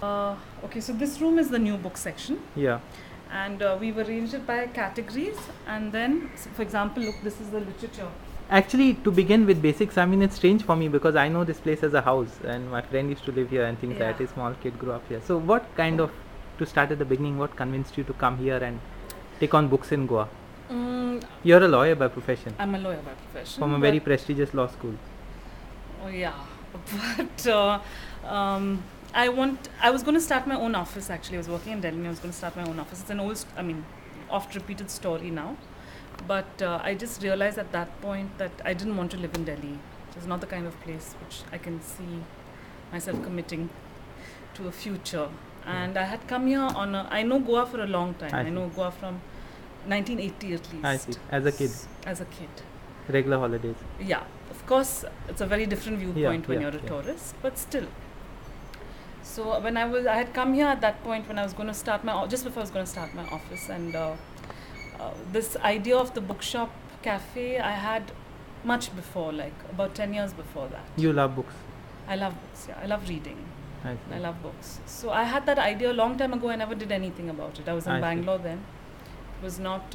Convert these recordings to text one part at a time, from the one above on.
Okay, so this room is the new book section. Yeah. And we've arranged it by categories. And then, for example, look, this is the literature. Actually, to begin with basics, I mean, it's strange for me because I know this place as a house and my friend used to live here and things like that. A small kid grew up here. So what kind of, to start at the beginning, what convinced you to come here and take on books in Goa? You're a lawyer by profession. I'm a lawyer by profession. From a very prestigious law school. Oh yeah, but I was going to start my own office actually. I was working in Delhi and I was going to start my own office. It's an old, oft repeated story now. But I just realized at that point that I didn't want to live in Delhi. It was not the kind of place which I can see myself committing to a future. And I had come here I know Goa for a long time. I know Goa from 1980 at least. I see. As a kid? As a kid. Regular holidays? Yeah. Of course, it's a very different viewpoint when you're a tourist, but still. So when I had come here at that point when I was going to start just before I was going to start my office, and this idea of the bookshop cafe I had much before, like about 10 years before that. You love books? I love books, yeah. I love reading. I love books. So I had that idea a long time ago. I never did anything about it. I was in Bangalore then. It was not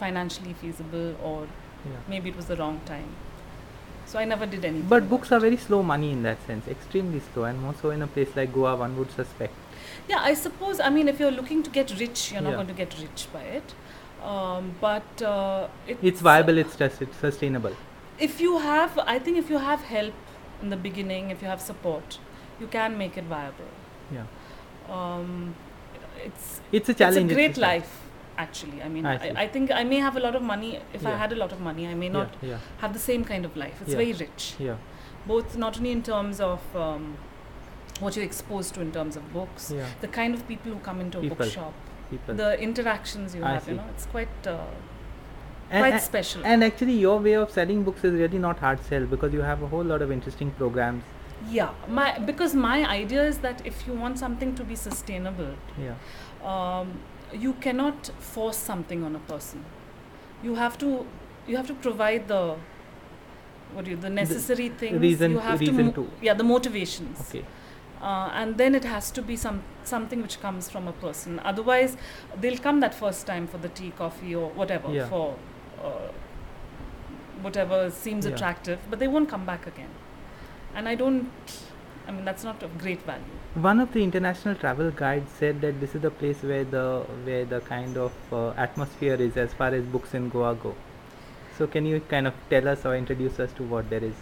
financially feasible, or maybe it was the wrong time. So I never did anything. But books are very slow money in that sense, extremely slow, and more so in a place like Goa, one would suspect. Yeah, I suppose, if you're looking to get rich, you're not going to get rich by it. But it's viable, it's sustainable. If you have help in the beginning, if you have support, you can make it viable. Yeah. It's a challenge. It's a great life. Actually, I think I may have a lot of money. If I had a lot of money, I may not have the same kind of life. It's very rich. Yeah. Both not only in terms of what you're exposed to in terms of books, the kind of people who come into a bookshop, the interactions you have, it's quite special. And actually, your way of selling books is really not hard sell because you have a whole lot of interesting programs. Yeah, because my idea is that if you want something to be sustainable, you cannot force something on a person. You have to provide the necessary things. The motivations. Okay. And then it has to be something which comes from a person. Otherwise, they'll come that first time for the tea, coffee, or whatever, for whatever seems attractive, but they won't come back again. And that's not of great value. One of the international travel guides said that this is the place where the kind of atmosphere is as far as books in Goa go. So can you kind of tell us or introduce us to what there is?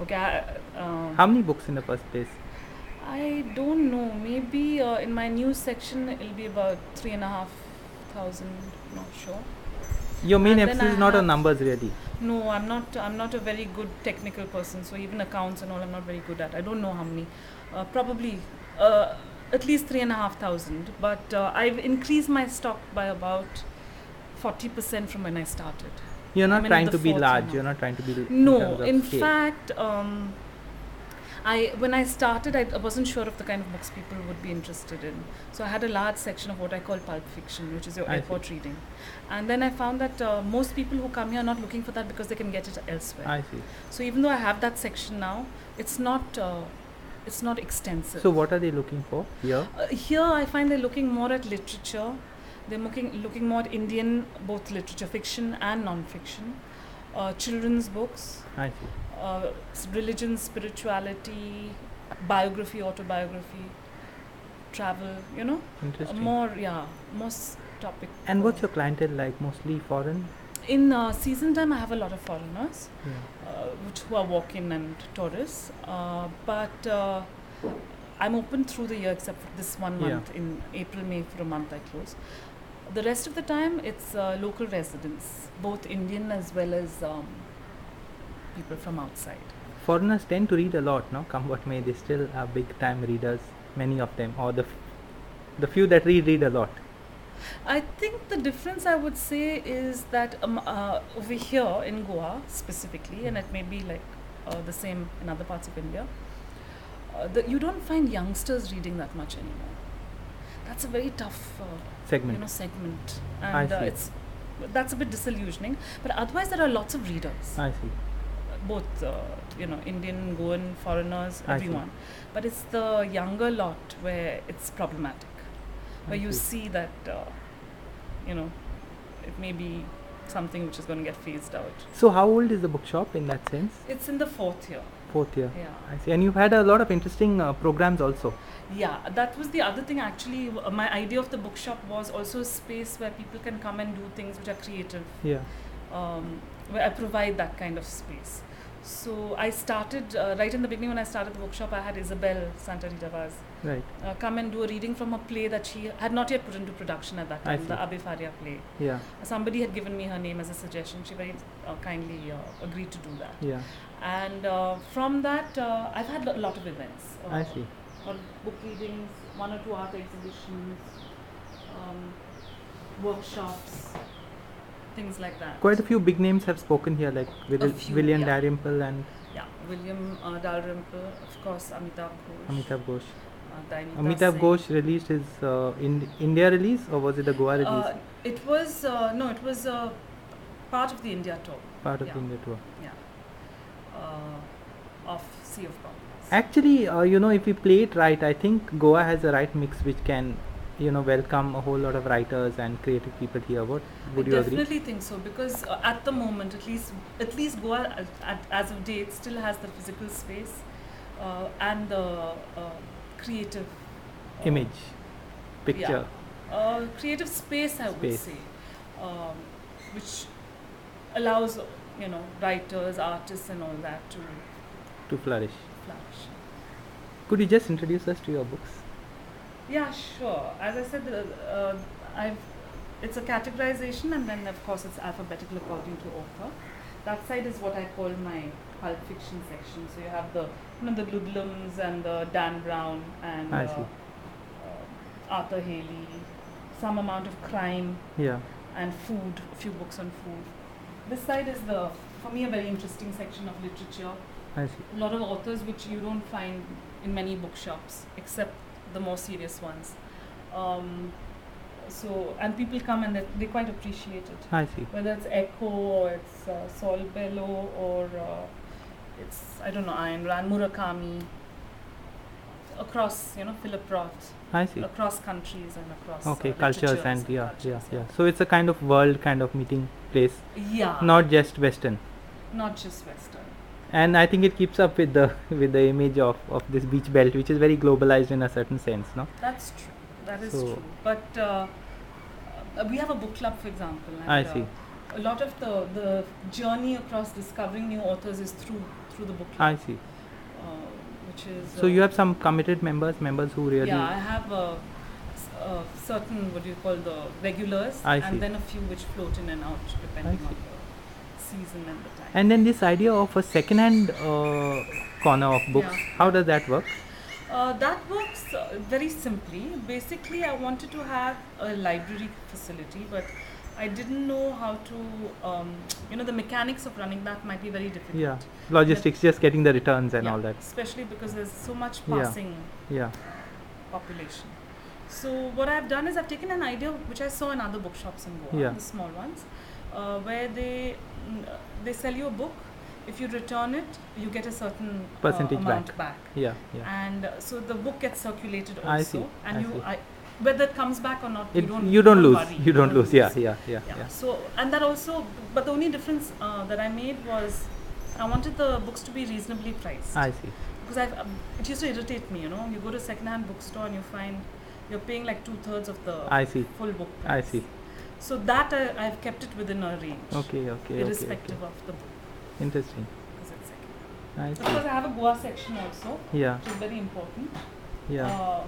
Okay. How many books in the first place? I don't know. Maybe in my news section it'll be about 3,500. Not sure. Your main emphasis is not on numbers, really. No, I'm not a very good technical person. So even accounts and all, I'm not very good at. I don't know how many. Probably at least 3,500. But I've increased my stock by about 40% from when I started. You're not trying to be large. You're not trying to be. No, in fact. When I started, I wasn't sure of the kind of books people would be interested in. So I had a large section of what I call pulp fiction, which is your airport reading. And then I found that most people who come here are not looking for that because they can get it elsewhere. I see. So even though I have that section now, it's not extensive. So what are they looking for here? Here I find they're looking more at literature. They're looking more at Indian, both literature, fiction and non-fiction. Children's books. I see. Religion, spirituality, biography, autobiography, travel, Interesting. More topic. And what's your clientele like? Mostly foreign? In season time, I have a lot of foreigners, who are walk-in and tourists. But I'm open through the year except for this 1 month. In April, May, for a month I close. The rest of the time, it's local residents, both Indian as well as people from outside. Foreigners tend to read a lot, no? Come what may, they still are big time readers, many of them, or the few that read a lot. I think the difference I would say is that over here in Goa specifically, and it may be like the same in other parts of India, you don't find youngsters reading that much anymore. That's a very tough segment. And that's a bit disillusioning. But otherwise, there are lots of readers. I see. both, Indian, Goan, foreigners, I see. everyone. But it's the younger lot where it's problematic, where I you see. see that, it may be something which is going to get phased out. So how old is the bookshop in that sense? It's in the 4th year. Fourth year. Yeah. I see. And you've had a lot of interesting programs also. Yeah, that was the other thing actually. My idea of the bookshop was also a space where people can come and do things which are creative, Yeah. where I provide that kind of space. So I started, right in the beginning when I started the bookshop, I had Isabel Santa Rita Vaz Right. come and do a reading from a play that she had not yet put into production at that I time, the see. Abe Faria play. Yeah. Somebody had given me her name as a suggestion. She very kindly agreed to do that. Yeah. And from that, I've had a lot of events. I see. Or book readings, 1 or 2 art exhibitions, workshops, things like that. Quite a few big names have spoken here, like few, William yeah. Dalrymple and Yeah, William Dalrymple, of course, Amitabh Ghosh. Amitabh Ghosh. Dainita Amitabh Singh. Ghosh released his India release, or was it the Goa release? It was it was part of the India tour. Part of yeah. the India tour. Yeah. Of Sea of Problems. Actually, if we play it right, I think Goa has a right mix which can, welcome a whole lot of writers and creative people here. Would you agree? I definitely think so, because at the moment, at least Goa, as of date, still has the physical space and the creative Image, picture. creative space, I would Space. say, which allows writers, artists, and all that to flourish. flourish. Could you just introduce us to your books? Yeah, sure. As I said, it's a categorization, and then of course it's alphabetical according to author. That side is what I call my pulp fiction section. So you have the the Ludlums and the Dan Brown and I see. Arthur Haley, some amount of crime Yeah. and food, a few books on food. This side is for me, a very interesting section of literature. I see. A lot of authors which you don't find in many bookshops, except the more serious ones. And people come and they quite appreciate it. I see. Whether it's Echo or it's Saul Bellow or it's, I don't know, Ayn Rand, Murakami, across, Philip Roth, I see. across countries and across Okay, cultures literatures and yeah. cultures, So it's a kind of world kind of meeting place, Yeah. not just Western. Not just Western. And I think it keeps up with the image of this beach belt, which is very globalized in a certain sense, no? That's true. That is So- true. But we have a book club, for example. And, I see. A lot of the journey across discovering new authors is through the book club. I see. Which is. So you have some committed members who really. Yeah, I have certain, what do you call, the regulars, I see. and then a few which float in and out depending see. on the season and the time. And then this idea of a second-hand corner of books, Yeah. how does that work? That works very simply. Basically, I wanted to have a library facility, but I didn't know how to, the mechanics of running that might be very difficult. Yeah, logistics, just getting the returns and Yeah, all that. especially because there's so much Yeah. passing Yeah, population. So what I've done is I've taken an idea which I saw in other bookshops in Goa, Yeah. the small ones, where they sell you a book. If you return it, you get a certain Percentage amount back. yeah. And so the book gets circulated also. I see, And I see. whether it comes back or not, You you don't lose. worry. You don't lose. Yeah. Yeah. So, and that also, but the only difference that I made was I wanted the books to be reasonably priced. I see. Because it used to irritate me, you go to a second-hand bookstore and you find you're paying like 2/3 of the I see. full book I price. see. So that I've kept it within a range. Okay. Irrespective of the book. Interesting. Because it's second. I Of see. course, I have a Goa section also, Yeah. which is very important. Yeah.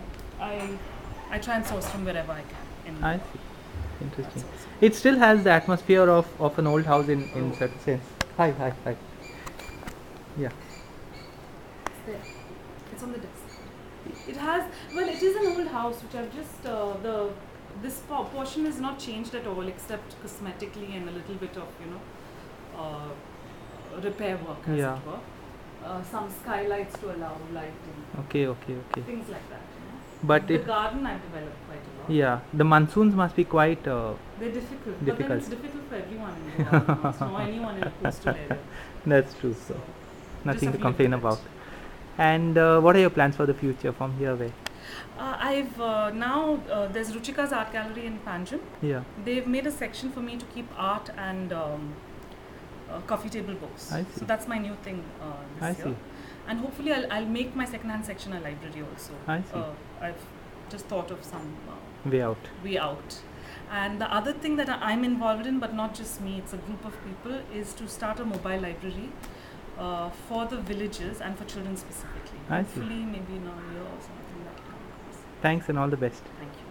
I try and source from wherever I can. I see. Interesting. It still has the atmosphere of an old house in certain sense. Hi. Yeah. It's there. It's on the desk. It has, it is an old house which I've just, this portion is not changed at all except cosmetically and a little bit of, repair work as Yeah. it were. Some skylights to allow lighting, Okay. things like that. But the it garden I've developed quite a lot. Yeah, the monsoons must be quite They're difficult. But then difficult. it's difficult for everyone in Goa, or anyone in a coastal area. That's true. So, So just nothing have to to live complain with it. about. And what are your plans for the future from here away? I've now there's Ruchika's Art Gallery in Panjim. Yeah, They've made a section for me to keep art and coffee table books. I see. So that's my new thing I this year. see. And hopefully I'll make my second-hand section a library also. I see. I've just thought of some Way out. way out. And the other thing that I'm involved in, but not just me, it's a group of people, is to start a mobile library for the villages and for children specifically. I see. Hopefully maybe in a year or something like that. Thanks and all the best. Thank you.